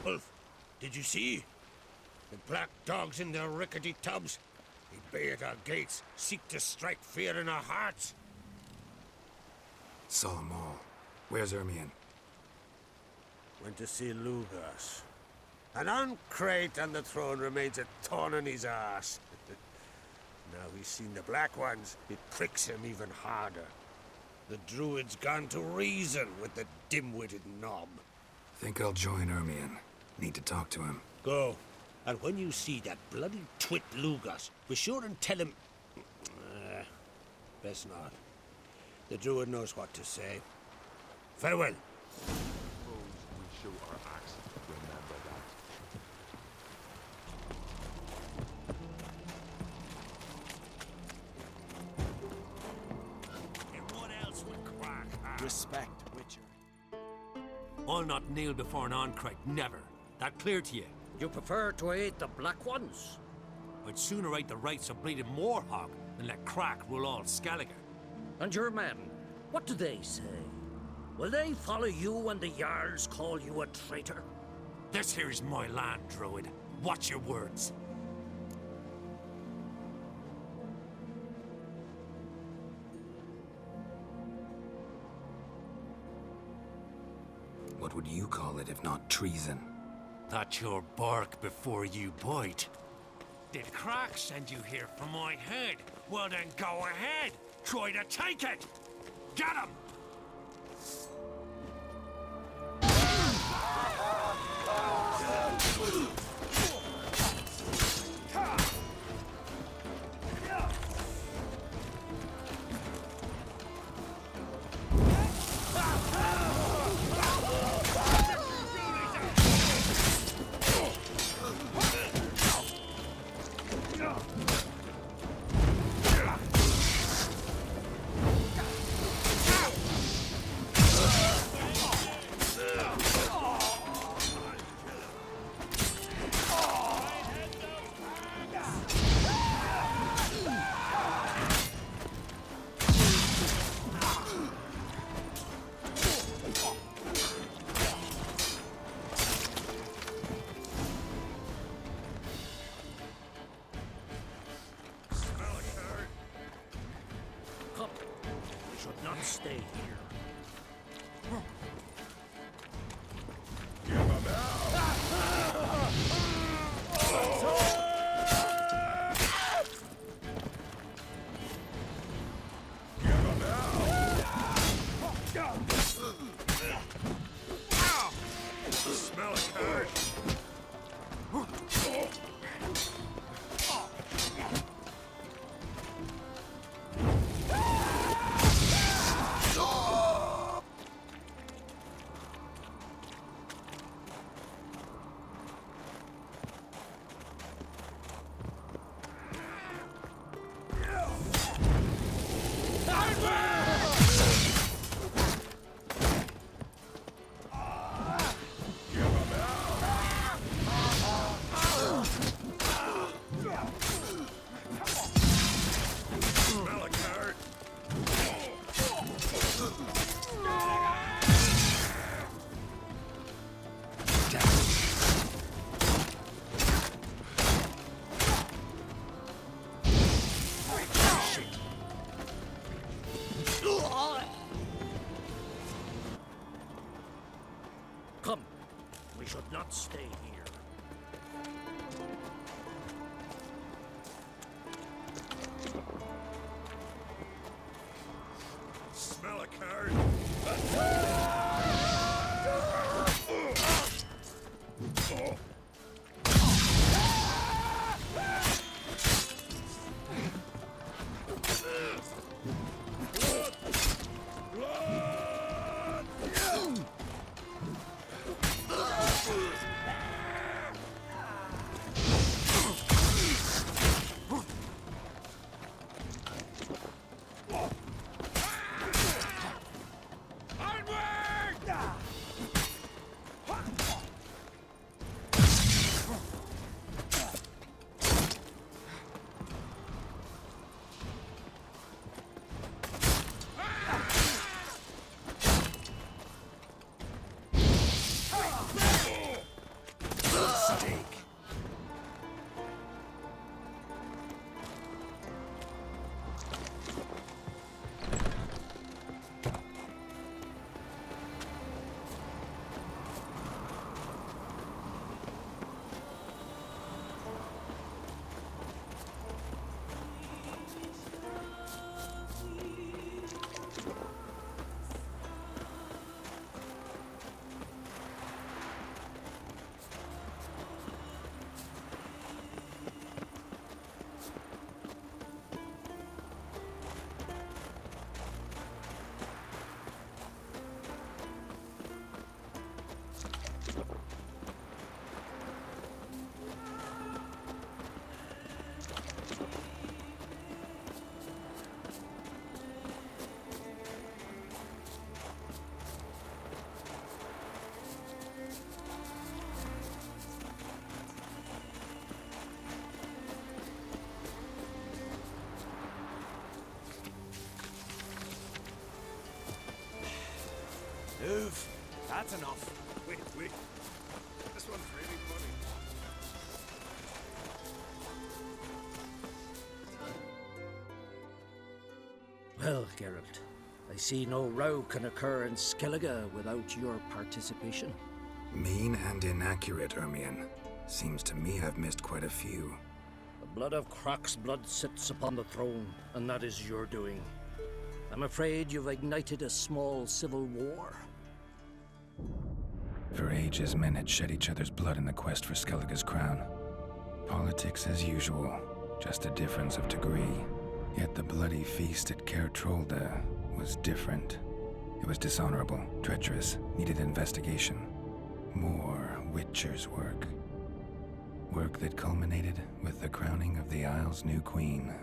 Wolf, did you see? The black dogs in their rickety tubs. They bay at our gates, seek to strike fear in our hearts. Saw 'em all. Where's Ermion? Went to see Lugas. An uncrate on the throne remains a thorn in his arse. Now he's seen the Black Ones, it pricks him even harder. The druid's gone to reason with the dim-witted knob. Think I'll join Ermion. Need to talk to him. Go. And when you see that bloody twit Lugas, be sure and tell him... best not. The druid knows what to say. Farewell. Suppose we show our axe. Remember that. And what else would crack? Respect, Witcher. I'll not kneel before an Oncrite, never. That clear to you? You prefer to aid the Black Ones? I'd sooner aid the rights of bleeding Moorhog than let Crack rule all Skellige. And your men, what do they say? Will they follow you when the Jarls call you a traitor? This here is my land, Druid. Watch your words. What would you call it if not treason? That's your bark before you bite. Did Crack send you here for my head? Well then go ahead. Try to take it. Get him! Come, we should not stay here. Smell it, Kurt. Smell it, Kurt. Come, we should not stay here. Smell it, Kurt. That's enough. Wait. This one's really funny. Well, Geralt, I see no row can occur in Skellige without your participation. Mean and inaccurate, Ermion. Seems to me I've missed quite a few. The blood of Croc's blood sits upon the throne, and that is your doing. I'm afraid you've ignited a small civil war. For ages, men had shed each other's blood in the quest for Skellige's crown. Politics as usual, just a difference of degree. Yet the bloody feast at Caer Trolda was different. It was dishonorable, treacherous, needed investigation. More Witcher's work. Work that culminated with the crowning of the Isle's new queen.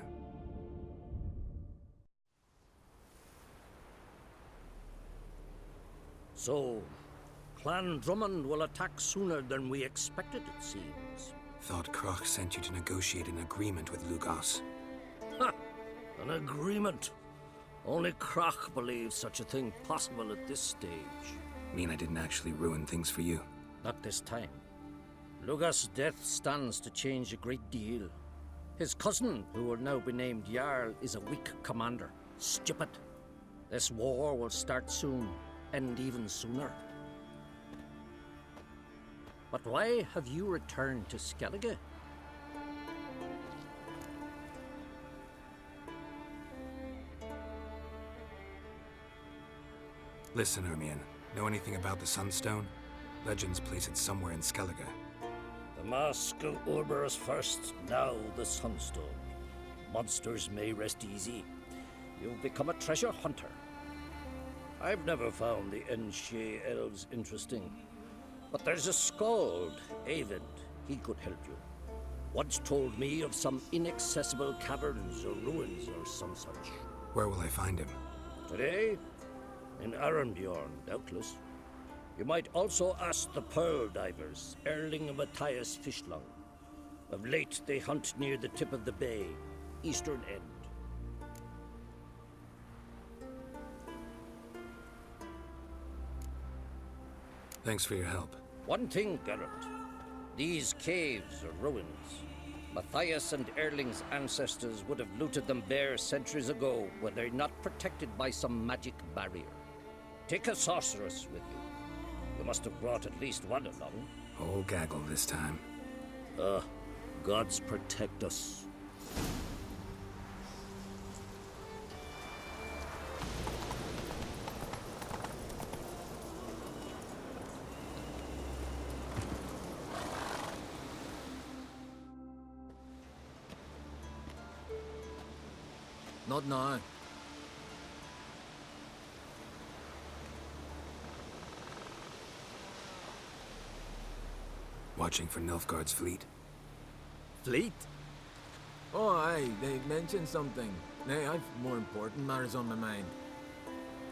So, Clan Drummond will attack sooner than we expected, it seems. Thought Croc sent you to negotiate an agreement with Lugos. Ha! An agreement. Only Croc believes such a thing possible at this stage. Mean I didn't actually ruin things for you? Not this time. Lugos' death stands to change a great deal. His cousin, who will now be named Jarl, is a weak commander. Stupid. This war will start soon, end even sooner. But why have you returned to Skellige? Listen, Ermion. Know anything about the Sunstone? Legends place it somewhere in Skellige. The mask of Urberus first, now the Sunstone. Monsters may rest easy. You've become a treasure hunter. I've never found the Enshe elves interesting. But there's a skald, Avid. He could help you. Once told me of some inaccessible caverns or ruins or some such. Where will I find him? Today? In Arenbjorn, doubtless. You might also ask the Pearl Divers, Erling and Matthias Fishlung. Of late, they hunt near the tip of the bay, eastern end. Thanks for your help. One thing, Geralt. These caves are ruins. Matthias and Erling's ancestors would have looted them bare centuries ago when they're not protected by some magic barrier. Take a sorceress with you. You must have brought at least one along. Whole gaggle this time. Gods protect us. Not now. Watching for Nilfgaard's fleet. Fleet? Oh, aye, they mentioned something. Nay, I've more important matters on my mind.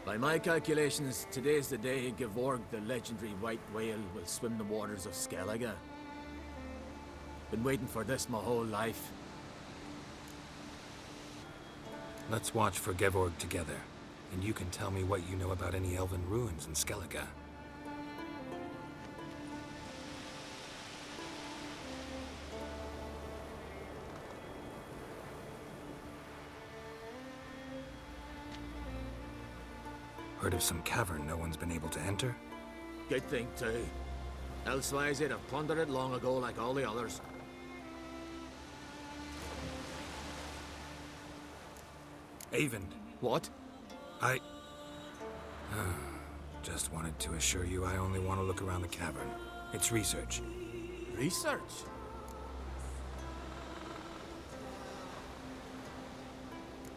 By my calculations, today's the day Gevorg, the legendary white whale, will swim the waters of Skellige. Been waiting for this my whole life. Let's watch for Gevorg together, and you can tell me what you know about any elven ruins in Skellige. Heard of some cavern no one's been able to enter? Good thing, too. Elsewise, they'd have plundered it long ago like all the others. Avend. What? Just wanted to assure you I only want to look around the cavern. It's research. Research?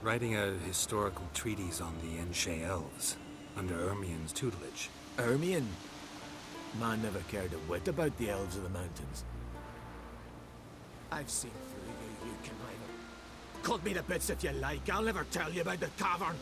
Writing a historical treatise on the Enshe elves, under Ermion's tutelage. Ermion? Man never cared a whit about the elves of the mountains. I've seen through you, you conniver. Cut me to bits if you like, I'll never tell you about the cavern.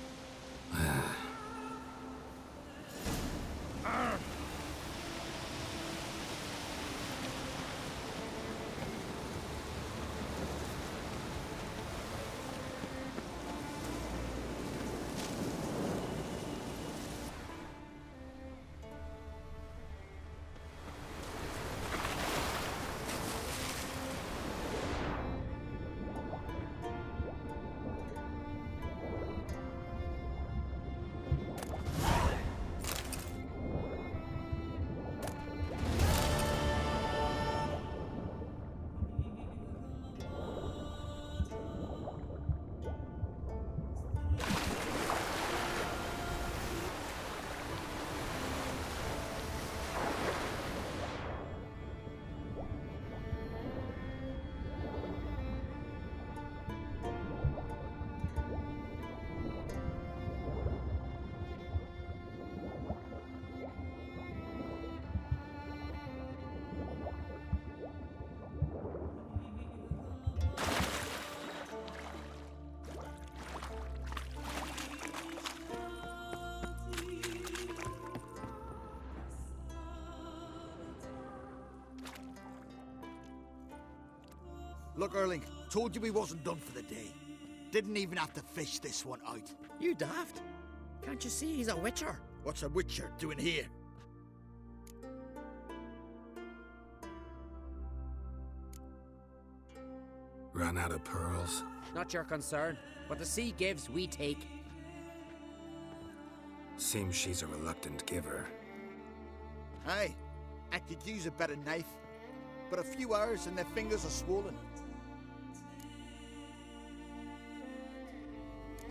Look, Erling, told you we wasn't done for the day. Didn't even have to fish this one out. You daft? Can't you see he's a witcher? What's a witcher doing here? Run out of pearls? Not your concern. What the sea gives, we take. Seems she's a reluctant giver. Aye, I could use a better knife. But a few hours and their fingers are swollen.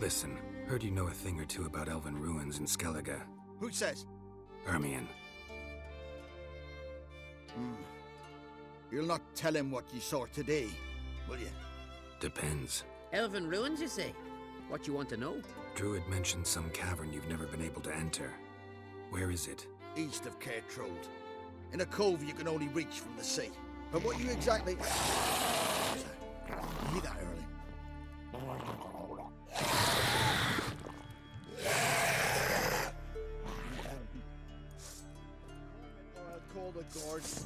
Listen, heard you know a thing or two about elven ruins in Skellige. Who says? Ermion. You'll not tell him what you saw today, will you? Depends. Elven ruins, you say? What you want to know? Druid mentioned some cavern you've never been able to enter. Where is it? East of Cairtrold. In a cove you can only reach from the sea. But what you exactly... You hear that, Erling? I'll call the guards.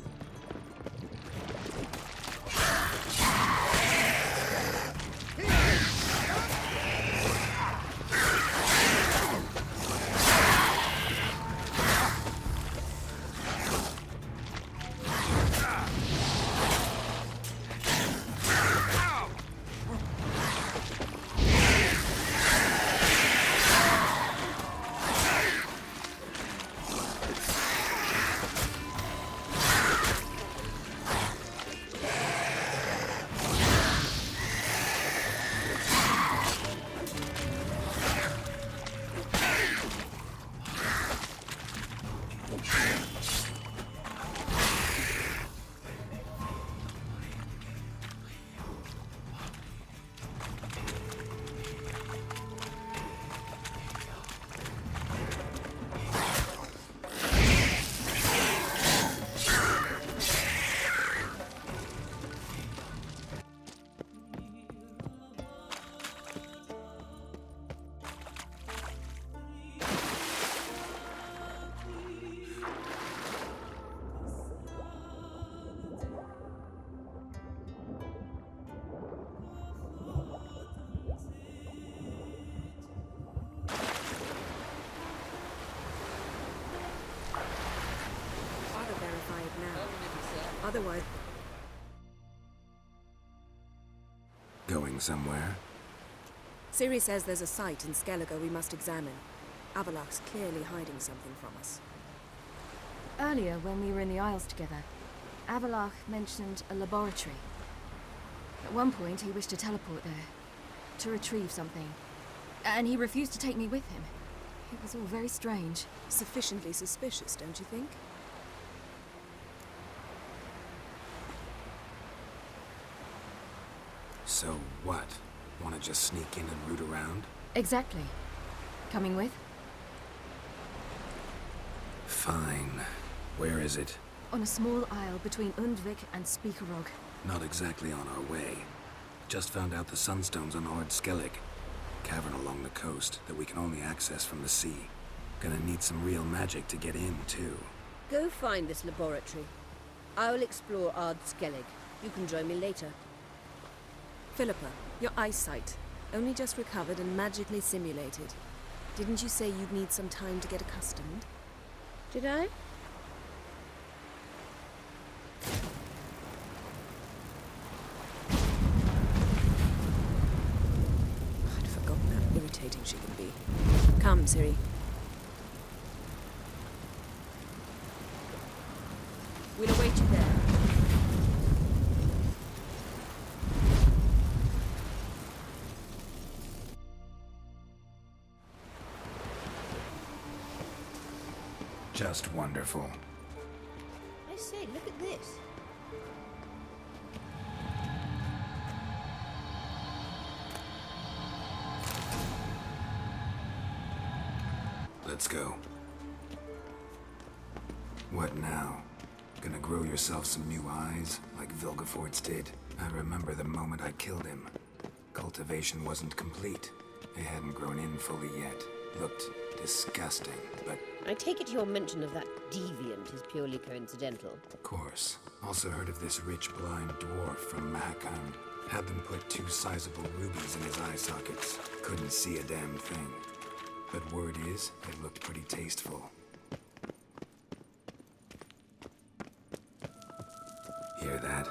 Otherwise... Going somewhere? Ciri says there's a site in Skellige we must examine. Avalok's clearly hiding something from us. Earlier, when we were in the Isles together, Avalok mentioned a laboratory. At one point, he wished to teleport there, to retrieve something. And he refused to take me with him. It was all very strange. Sufficiently suspicious, don't you think? So what? Want to just sneak in and root around? Exactly. Coming with? Fine. Where is it? On a small isle between Undvik and Speakerog. Not exactly on our way. Just found out the Sunstone's on Ord Skellig. Cavern along the coast that we can only access from the sea. Gonna need some real magic to get in, too. Go find this laboratory. I'll explore Ard Skellig. You can join me later. Philippa, your eyesight. Only just recovered and magically simulated. Didn't you say you'd need some time to get accustomed? Did I? I'd forgotten how irritating she can be. Come, Ciri. We'll await you there. Just wonderful. I say, look at this. Let's go. What now? Gonna grow yourself some new eyes, like Vilgefortz did? I remember the moment I killed him. Cultivation wasn't complete. It hadn't grown in fully yet. Looked disgusting, but... I take it your mention of that deviant is purely coincidental. Of course. Also heard of this rich blind dwarf from Mahakam. Had them put 2 sizable rubies in his eye sockets. Couldn't see a damn thing. But word is, it looked pretty tasteful. Hear that?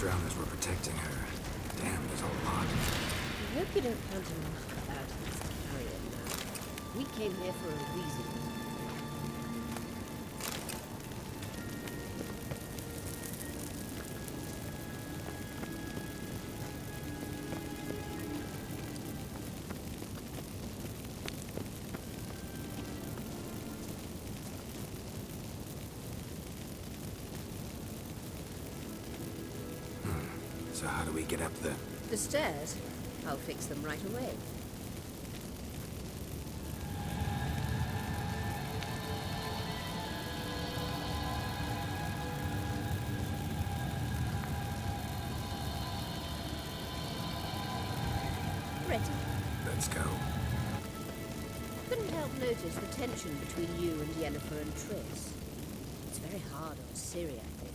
Drowners were protecting her. Damn, there's a lot. I hope you don't count enough about this carrion now. We came here for a reason. So how do we get up The stairs? I'll fix them right away. Ready. Let's go. Couldn't help notice the tension between you and Yennefer and Triss. It's very hard on Ciri, I think.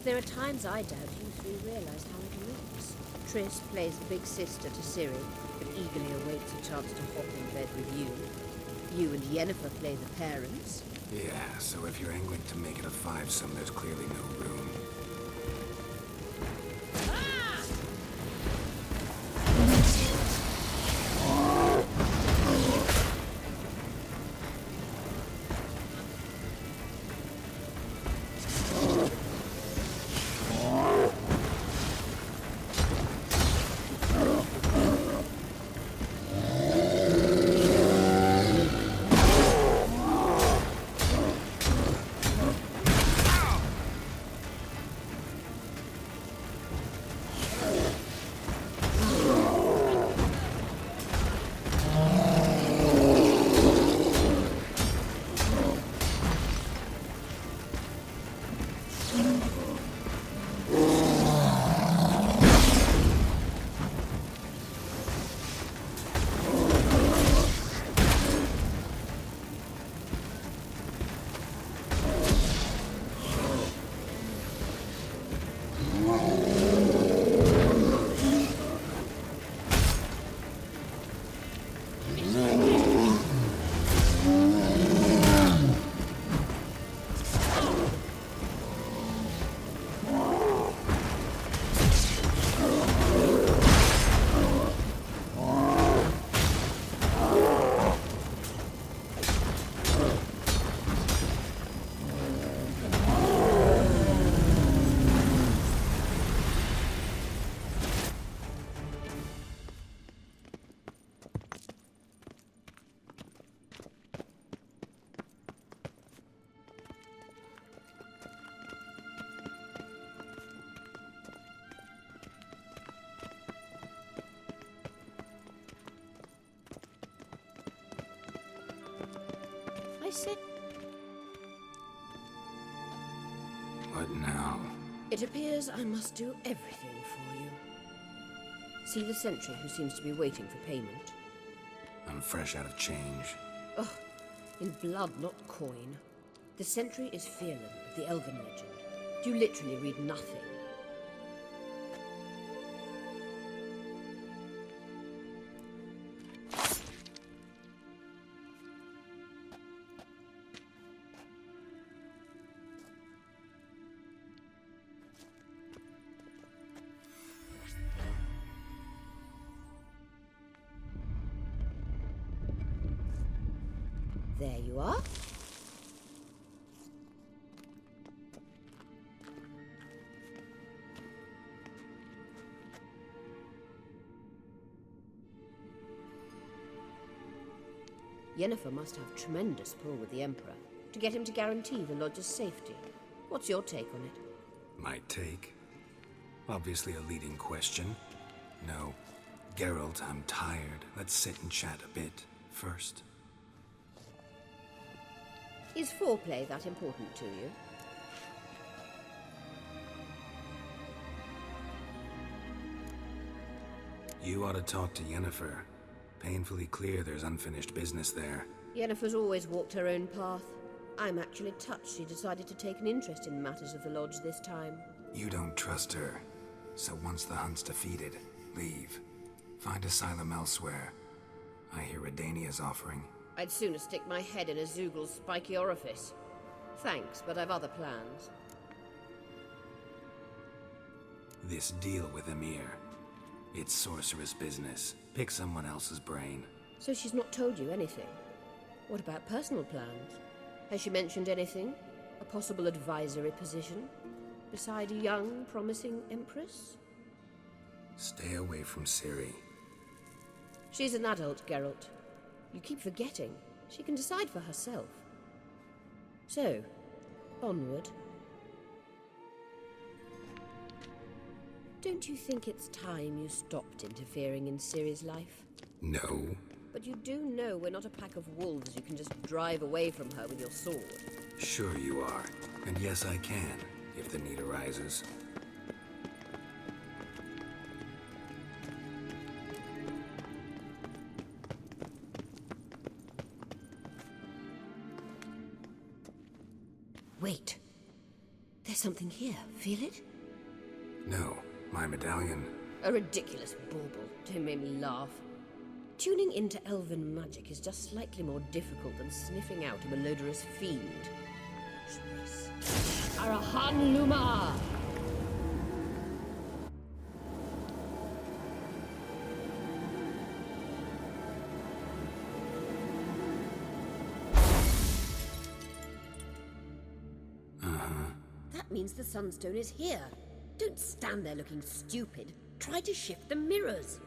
There are times I doubt you three realize how it looks. Triss plays big sister to Ciri, but eagerly awaits a chance to hop in bed with you. You and Yennefer play the parents. Yeah, so if you're angling to make it a 5-some, there's clearly no room. say? What now? It appears I must do everything for you. See the sentry who seems to be waiting for payment? I'm fresh out of change. Ugh, in blood, not coin. The sentry is Phelan of the Elven legend. You literally read nothing. There you are. Yennefer must have tremendous pull with the Emperor to get him to guarantee the Lodge's safety. What's your take on it? My take? Obviously a leading question. No. Geralt, I'm tired. Let's sit and chat a bit first. Is foreplay that important to you? You ought to talk to Yennefer. Painfully clear there's unfinished business there. Yennefer's always walked her own path. I'm actually touched she decided to take an interest in matters of the Lodge this time. You don't trust her. So once the hunt's defeated, leave. Find asylum elsewhere. I hear Redania's offering. I'd sooner stick my head in a Zoogl's spiky orifice. Thanks, but I've other plans. This deal with Emir. It's sorceress business. Pick someone else's brain. So she's not told you anything? What about personal plans? Has she mentioned anything? A possible advisory position? Beside a young, promising Empress? Stay away from Ciri. She's an adult, Geralt. You keep forgetting. She can decide for herself. So, onward. Don't you think it's time you stopped interfering in Ciri's life? No. But you do know we're not a pack of wolves you can just drive away from her with your sword. Sure you are. And yes, I can, if the need arises. Wait. There's something here. Feel it? No. My medallion. A ridiculous bauble. Don't make me laugh. Tuning into elven magic is just slightly more difficult than sniffing out a malodorous fiend. Arahan Luma! That means the Sunstone is here. Don't stand there looking stupid. Try to shift the mirrors.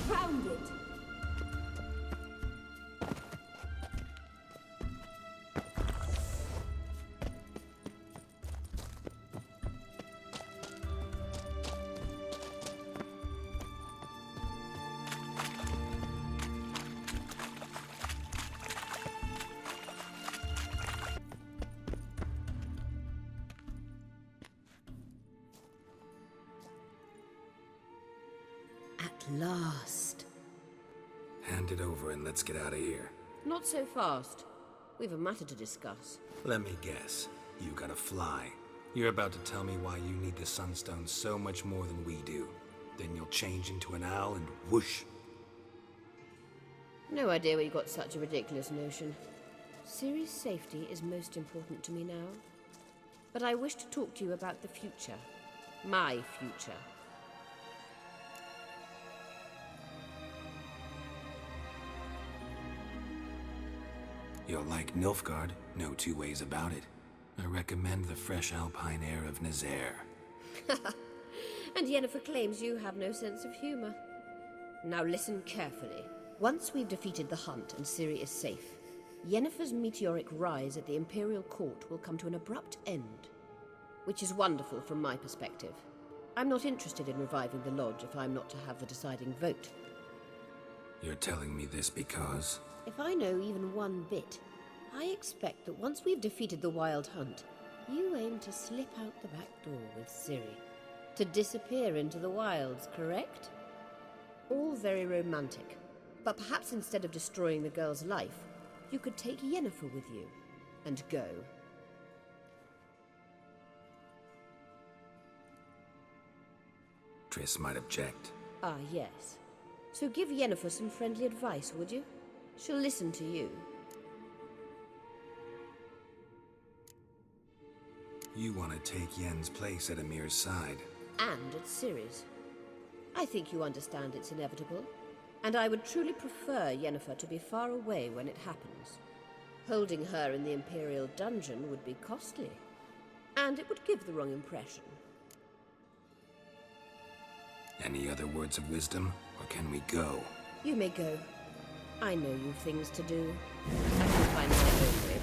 Found it! At last. Hand it over and let's get out of here. Not so fast. We've a matter to discuss. Let me guess. You gotta fly. You're about to tell me why you need the Sunstone so much more than we do. Then you'll change into an owl and whoosh. No idea where you got such a ridiculous notion. Ciri's safety is most important to me now. But I wish to talk to you about the future. My future. You'll like Nilfgaard, no two ways about it. I recommend the fresh alpine air of Nazaire. And Yennefer claims you have no sense of humor. Now listen carefully. Once we've defeated the hunt and Ciri is safe, Yennefer's meteoric rise at the Imperial Court will come to an abrupt end. Which is wonderful from my perspective. I'm not interested in reviving the Lodge if I'm not to have the deciding vote. You're telling me this because... If I know even one bit, I expect that once we've defeated the Wild Hunt, you aim to slip out the back door with Ciri. To disappear into the wilds, correct? All very romantic. But perhaps instead of destroying the girl's life, you could take Yennefer with you, and go. Triss might object. Ah, yes. So give Yennefer some friendly advice, would you? She'll listen to you. You want to take Yen's place at Amir's side. And at Ciri's. I think you understand it's inevitable. And I would truly prefer Yennefer to be far away when it happens. Holding her in the Imperial dungeon would be costly. And it would give the wrong impression. Any other words of wisdom, or can we go? You may go. I know you've things to do. I can find my own way